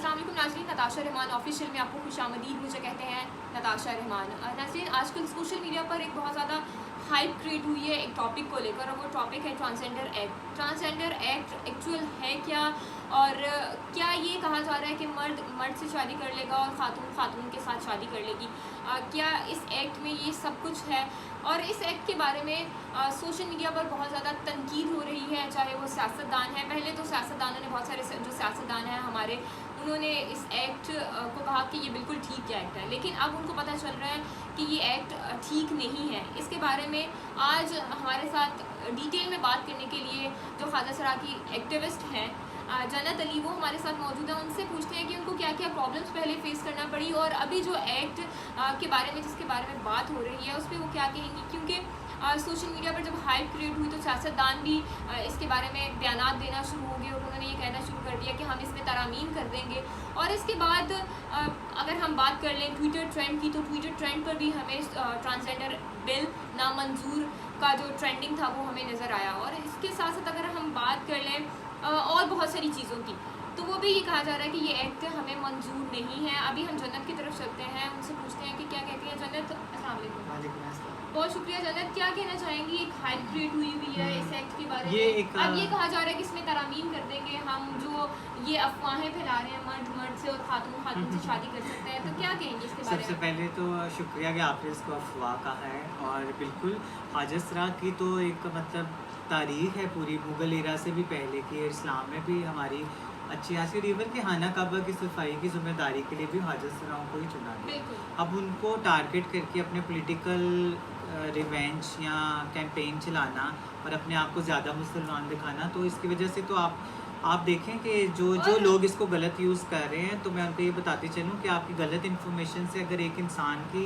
अस्सलाम वालेकुम नाज़रीन, नताशा रहमान ऑफिशियल में आपको खुशामदीद मुझे कहते हैं नताशा रहमान। नाज़रीन, आजकल सोशल मीडिया पर एक बहुत ज़्यादा हाइप क्रिएट हुई है एक टॉपिक को लेकर, और वो टॉपिक है transgender act. Transgender act actual है क्या, और क्या ये कहा जा रहा है कि मर्द मर्द से शादी कर लेगा और खातून खातून के साथ शादी कर लेगी? क्या इस एक्ट में ये सब कुछ है? और इस एक्ट के बारे में सोशल मीडिया पर बहुत ज़्यादा तनकीद हो रही है, चाहे वो सियासतदान है। पहले तो सियासतदानों ने, बहुत सारे जो सियासतदान हैं हमारे, उन्होंने इस एक्ट को कहा कि ये बिल्कुल ठीक एक्ट है, लेकिन अब उनको पता चल रहा है कि ये एक्ट ठीक नहीं है। इसके बारे में आज हमारे साथ डिटेल में बात करने के लिए जो ख्वाजा सरा की एक्टिविस्ट हैं जन्नत अली, वो हमारे साथ मौजूद है। उनसे पूछते हैं कि उनको क्या क्या प्रॉब्लम्स पहले फेस करना पड़ी, और अभी जो एक्ट के बारे में, जिसके बारे में बात हो रही है, उस पर वो क्या कहेंगी। क्योंकि सोशल मीडिया पर जब हाइप क्रिएट हुई तो सियासतदान भी इसके बारे में बयानात देना शुरू हो गए, और उन्होंने ये कहना शुरू कर दिया कि हम इसमें तरामीम कर देंगे। और इसके बाद अगर हम बात कर लें ट्विटर ट्रेंड की, तो ट्विटर ट्रेंड पर भी हमें ट्रांसजेंडर बिल नामंजूर का जो ट्रेंडिंग था वो हमें नज़र आया। और इसके साथ साथ अगर हम बात कर लें और बहुत सारी चीज़ों की, तो वो भी ये कहा जा रहा है कि ये एक्ट हमें मंजूर नहीं है। अभी हम जन्नत की तरफ चलते हैं, उनसे पूछते हैं कि क्या कहती हैं जन्नत। अस्सलाम वालेकुम। बहुत शुक्रिया जन्नत, क्या कहना चाहेंगी? एक हाइप क्रिएट हुई है इस एक्ट के बारे में। अब ये कहा जा रहा है कि इसमें तरामीम कर देंगे हम, जो ये अफवाहें फैला रहे हैं मर्द मर्द से और खातून खातून से शादी कर सकते हैं, तो क्या कहेंगे इसके बारे में? सबसे पहले तो शुक्रिया कि आपने इसको अफवाह कहा है, और बिल्कुल हाजसरा की तो एक मतलब तारीख है पूरी, मुग़ल एरा से भी पहले की, इस्लाम में भी हमारी अच्छी हासिल, इवन कि खाना काबा की सफाई की जिम्मेदारी के लिए भी हाजसराओं को ही चुना गया। अब उनको टारगेट करके अपने पॉलिटिकल रिवेंज या कैंपेन चलाना और अपने आप को ज़्यादा मुसलमान दिखाना, तो इसकी वजह से तो आप देखें कि जो लोग इसको गलत यूज़ कर रहे हैं, तो मैं उनको ये बताती चलूँ कि आपकी गलत इन्फॉर्मेशन से अगर एक इंसान की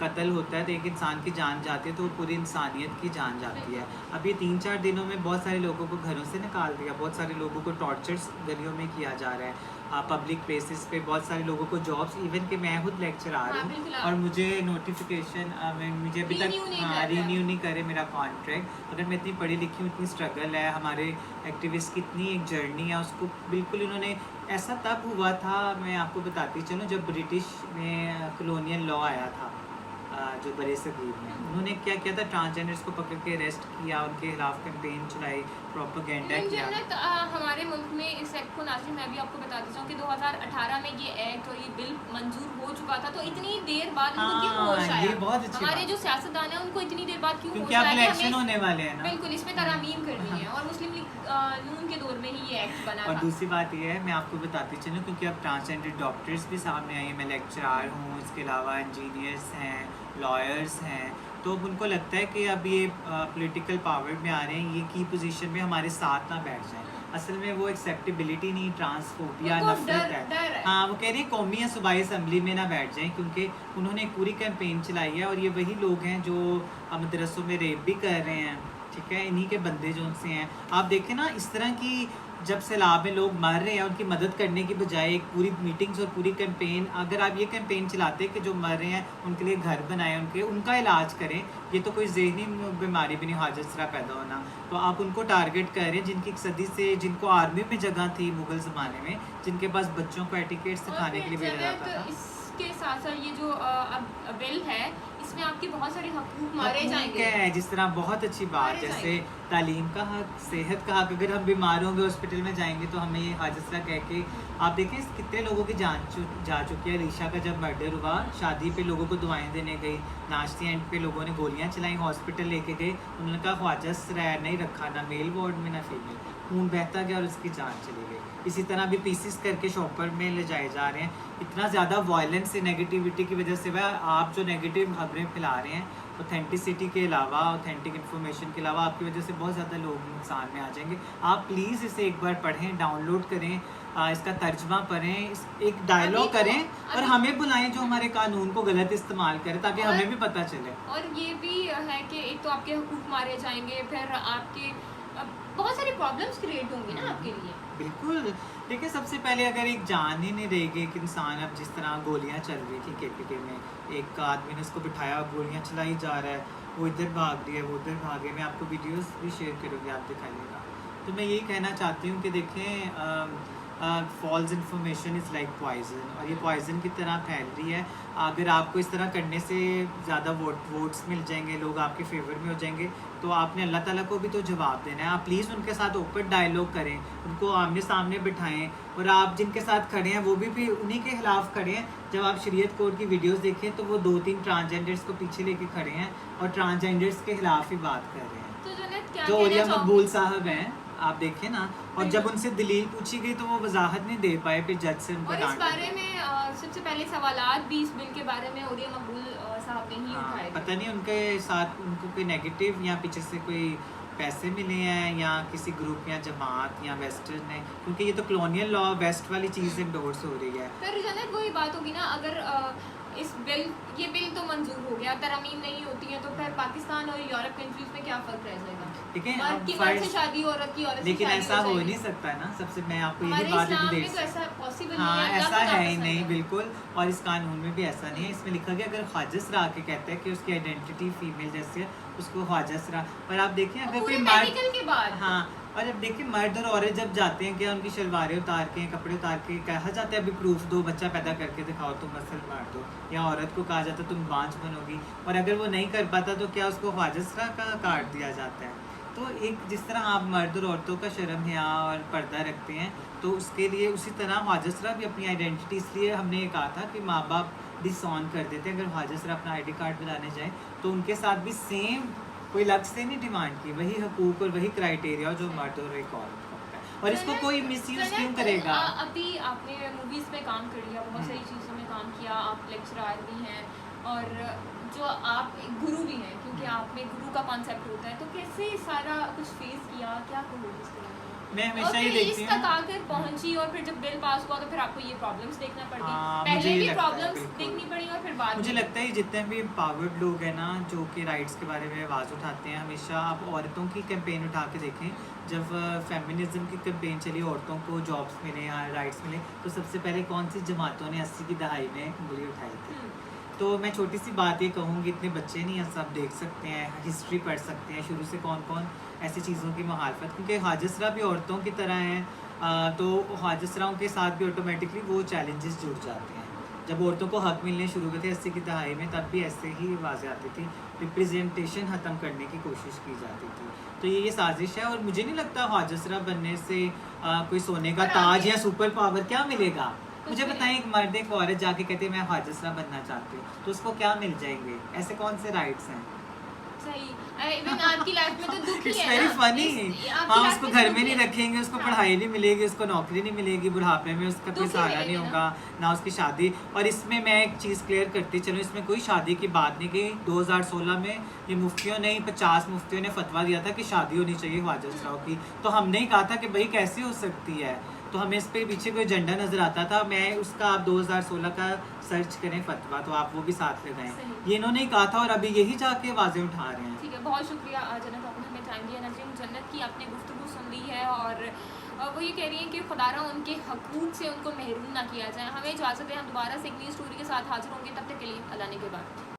कत्ल होता है, तो एक इंसान की जान जाती है, तो पूरी इंसानियत की जान जाती है। अब ये 3-4 दिनों में बहुत सारे लोगों को घरों से निकाल दिया, बहुत सारे लोगों को टॉर्चर्स गलियों में किया जा रहा है, पब्लिक प्लेसेस पे बहुत सारे लोगों को जॉब्स, इवन कि मैं खुद लेक्चर आ रही हूँ और मुझे नोटिफिकेशन मुझे अभी तक रीन्यू नहीं करे मेरा कॉन्ट्रैक्ट। अगर मैं इतनी पढ़ी लिखी हूँ, इतनी स्ट्रगल है, हमारे एक्टिविस्ट की इतनी एक जर्नी है, उसको बिल्कुल इन्होंने, ऐसा तब हुआ था, मैं आपको बताती चलूँ, जब ब्रिटिश में कॉलोनियल लॉ आया था जो बड़े सगीर में, उन्होंने क्या किया था, ट्रांसजेंडर्स को पकड़ के अरेस्ट किया, उनके खिलाफ कैंपेन चलाई, प्रोपेगेंडा किया। हमारे मुल्क में इस एक्ट को, नाज़रीन मैं भी आपको बताती चाहूँ कि 2018 में ये एक्ट और ये बिल मंजूर हो चुका था, तो इतनी देर बाद उनको क्यों होश आया? बहुत अच्छी हमारे जो सियासतदान है उनको इतनी देर बाद क्यों होश आया? क्योंकि इलेक्शन होने वाले हैं ना, बिल्कुल इसमें तरामीम करनी है, और मुस्लिम लीग नून के दौर में ही ये एक्ट बना। और दूसरी बात ये है, मैं आपको बताती चलूँ, क्योंकि अब ट्रांसजेंडर डॉक्टर्स भी सामने आए हैं, मैं लेक्चरार हूँ, इसके अलावा इंजीनियर्स हैं, लॉयर्स हैं, तो अब उनको लगता है कि अब ये पॉलिटिकल पावर में आ रहे हैं, ये की पोजीशन में हमारे साथ ना बैठ जाएं। असल में वो एक्सेप्टेबिलिटी नहीं, ट्रांसफोबिया, नफरत है। हाँ, वो कह रही है कौमी या सूबाई असम्बली में ना बैठ जाएं, क्योंकि उन्होंने एक पूरी कैंपेन चलाई है, और ये वही लोग हैं जो मदरसों में रेप भी कर रहे हैं, ठीक है, इन्हीं के बंदे जो उनसे हैं। आप देखें ना, इस तरह की जब सैलाब में लोग मर रहे हैं, उनकी मदद करने की बजाय एक पूरी मीटिंग्स और पूरी कैंपेन, अगर आप ये कैंपेन चलाते हैं कि जो मर रहे हैं उनके लिए घर बनाएं, उनका इलाज करें, ये तो कोई ज़हनी बीमारी भी नहीं, हाजसरा पैदा होना, तो आप उनको टारगेट कर रहे हैं, जिनकी एक सदी से, जिनको आर्मी में जगह थी मुग़ल ज़माने में, जिनके पास बच्चों को एटिकेट सिखाने के लिए भेजा जाता था। इसके साथ साथ ये जो बिल है, इसमें आपके बहुत सारे हकूक मारे जाएंगे, है, जिस तरह बहुत अच्छी बात, जैसे तालीम का हक, सेहत का हक, अगर हम बीमार होंगे हॉस्पिटल में जाएंगे तो हमें ये हाजसरा कह के, आप देखें कितने लोगों की जान जा चुकी है। रीशा का जब मर्डर हुआ, शादी पे लोगों को दुआएं देने गई, नाश्ते एंड पे लोगों ने गोलियां चलाई, हॉस्पिटल लेके गए, उन्होंने कहा हाजसरा नहीं रखा, ना मेल वार्ड में ना फीमेल, खून बहता गया और उसकी जान चली गई। इसी तरह भी पीसीस करके शॉपर में ले जाए जा रहे हैं। इतना ज़्यादा वायलेंस से, नेगेटिविटी की वजह से, वह आप जो नेगेटिव खबरें फैला रहे हैं, ऑथेंटिसिटी के अलावा, ऑथेंटिक इन्फॉर्मेशन के अलावा, आपकी वजह से बहुत ज़्यादा लोग नुकसान में आ जाएंगे। आप प्लीज़ इसे एक बार पढ़ें, डाउनलोड करें, इसका तर्जमा पढ़ें, एक डायलॉग करें, और हमें बुलाएं जो हमारे कानून को गलत इस्तेमाल करे, ताकि हमें भी पता चले। और ये भी है कि एक तो आपके हुकूक मारे जाएंगे, फिर आपके बहुत सारे प्रॉब्लम्स क्रिएट होंगे ना आपके लिए। बिल्कुल, देखिए सबसे पहले अगर एक जान ही नहीं रहेगी, एक इंसान, अब जिस तरह गोलियां चल रही थी KPK में, एक आदमी ने उसको बिठाया, गोलियां चलाई जा रहा है, वो इधर भाग रही है, वो उधर भागे, मैं आपको वीडियोस भी शेयर करूँगी, आप दिखाइएगा। तो मैं यही कहना चाहती हूँ कि देखें, false information is like poison, और ये पॉइजन की तरह फैल रही है। अगर आपको इस तरह करने से ज़्यादा वोट्स मिल जाएंगे, लोग आपके फेवर में हो जाएंगे, तो आपने अल्लाह ताला को भी तो जवाब देना है। आप प्लीज़ उनके साथ ओपन डायलॉग करें, उनको आमने सामने बिठाएं, और आप जिनके साथ खड़े हैं वो भी उन्हीं के खिलाफ खड़े हैं। जब आप शरीयत कोड की वीडियोस देखें तो वो 2-3 ट्रांसजेंडर्स को पीछे लेके खड़े हैं और ट्रांसजेंडर्स के खिलाफ ही बात कर रहे हैं। तो जन्नत क्या जो कहना ओरिया चाहोगी? मकबूल साहब हैं, आप देखें ना, और जब उनसे दलील पूछी गई तो वो वजाहत नहीं दे पाए, फिर जज से उनको और इस डांट बारे में सबसे पहले सवालात भी इस बिल के बारे में ओरिया मकबूल साहब ने ही उठाए थे। पता नहीं उनके साथ उनको कोई नेगेटिव या पीछे से कोई पैसे मिले हैं या किसी ग्रुप या जमात या वेस्टर्न है, क्योंकि ये तो कॉलोनियल लॉ वेस्ट वाली चीज़ एंडोर्स हो रही है। फिर जन्नत वही बात होगी ना, अगर ये बिल तो मंजूर हो गया, तरमीम नहीं होती है, तो फिर पाकिस्तान और यूरोप कंट्रीज में क्या फ़र्क रह जाएगा? ठीक है, मर्द की मर्द से शादी, औरत की औरत से लेकिन शादी ऐसा हो जाएगी। नहीं सकता है ना। सबसे मैं आपको हमारे यही बात इस्लाम दे में तो ऐसा पॉसिबल हाँ, नहीं है, ऐसा अल्लाह को है ही नापसंद नहीं, है। बिल्कुल। और इस कानून में भी ऐसा नहीं है। इसमें लिखा गया अगर ख्वाजसरा आके कहता है कि उसकी आइडेंटिटी फीमेल जैसी है, उसको ख्वाजसरा। पर आप देखें और अगर पूरे कोई मर्द, मेडिकल के बाद हाँ, और जब देखिए मर्द और औरत जब जाते हैं, क्या उनकी शलवारें उतार के, कपड़े उतार के कहा जाता है अभी प्रूफ दो, बच्चा पैदा करके दिखाओ, तुम मसल मार दो, या औरत को कहा जाता है तुम बांझ बनोगी, और अगर वो नहीं कर पाता तो क्या उसको ख्वाजसरा का काट दिया जाता है। तो एक जिस तरह आप मर्द और औरतों का शर्म हया और पर्दा रखते हैं, तो उसके लिए उसी तरह ख्वाजसरा भी अपनी आइडेंटिटी, इसलिए हमने ये कहा था कि माँ बाप डिसऑन कर देते हैं अगर ख्वाजसरा अपना ID कार्ड बनाने जाएँ, तो उनके साथ भी सेम कोई अलग से नहीं डिमांड की, वही हकूक और वही क्राइटेरिया जो मर्द और एक औरत का होता है, और इसको कोई मिसयूज क्यों करेगा? अभी आपने मूवीज में काम कर लिया, बहुत सारी चीज़ों में काम किया, आप लेक्चरर भी हैं और जो आप एक गुरु भी हैं, क्योंकि आप में गुरु का कॉन्सेप्ट होता है, तो कैसे सारा कुछ फेस किया, क्या कहोगे इसके बारे में? मैं और हमेशा ही फिर देखती इस हूँ। तक आकर पहुंची, और फिर जब बिल पास हुआ तो फिर आपको ये प्रॉब्लम्स देखना पड़ गई। हाँ, मुझे पहले ये भी लगता है, प्रॉब्लम्स बिल्कुल। देखनी पड़ी और फिर बाद मुझे में। लगता है जितने भी एम्पावर्ड लोग हैं ना, जो कि राइट्स के बारे में आवाज़ उठाते हैं, हमेशा आप औरतों की कैंपेन उठा के देखें। जब फेमिनिज्म की कैंपेन चली, औरतों को जॉब्स मिले या राइट्स मिले, तो सबसे पहले कौन सी जमातों ने 80 की दहाई में उंगली उठाई थी? तो मैं छोटी सी बात ये कहूँगी, इतने बच्चे नहीं हैं, सब देख सकते हैं, हिस्ट्री पढ़ सकते हैं शुरू से कौन कौन ऐसी चीज़ों की मुखालफत, क्योंकि ख्वाजसरा भी औरतों की तरह हैं, तो ख्वाजसराओं के साथ भी ऑटोमेटिकली वो चैलेंजेस जुड़ जाते हैं। जब औरतों को हक मिलने शुरू हुए थे 80 की दहाई में, तब भी ऐसे ही आवाज़ें आती थी, रिप्रेजेंटेशन ख़त्म करने की कोशिश की जाती थी। तो ये साजिश है, और मुझे नहीं लगता ख्वाजसरा बनने से कोई सोने का और ताज आगे- या सुपर पावर क्या मिलेगा। मुझे भी बताएं, एक मर्द एक औरत जाके कहते मैं ख्वाजसरा बनना चाहती हूँ, तो उसको क्या मिल जाएंगे? ऐसे कौन से राइट्स हैं? सही, इवन आपकी लाइफ में तो दुख ही इट्स है वेरी ना। फनी। आपकी हाँ, लाइफ उसको में घर दुख में ही नहीं है। रखेंगे, उसको हाँ। पढ़ाई नहीं मिलेगी, उसको नौकरी नहीं मिलेगी, बुढ़ापे में उसका कोई दुख ही सहारा नहीं मिलेगा होगा, ना उसकी शादी। और इसमें मैं एक चीज़ क्लियर करती चलूँ, इसमें कोई शादी की बात नहीं की। 2016 में ये मुफ्तियों ने, 50 मुफ्तियों ने फतवा दिया था कि शादी होनी चाहिए ख्वाजसराओं की, तो हमने ही कहा था कि भाई कैसे हो सकती है, तो हमें इस पे पीछे कोई एजेंडा नज़र आता था। मैं उसका आप 2016 का सर्च करें फतवा, तो आप वो भी साथ लगाएं। सही। ये इन्होंने ही कहा था, और अभी यही जाके आवाज़ें उठा रहे हैं। ठीक है, बहुत शुक्रिया जन्नत, आपने हमें टाइम दिया। नज़रीन, जन्नत की आपने गुफ्तगू सुन ली है, और वो ये कह रही हैं कि खुदारा उनके हकूक़ से उनको महरूम ना किया जाए। हमें इजाज़त है, हम दोबारा से एक नई स्टोरी के साथ हाजिर होंगे, तब तक के लिए अल्लाह ने के बाद।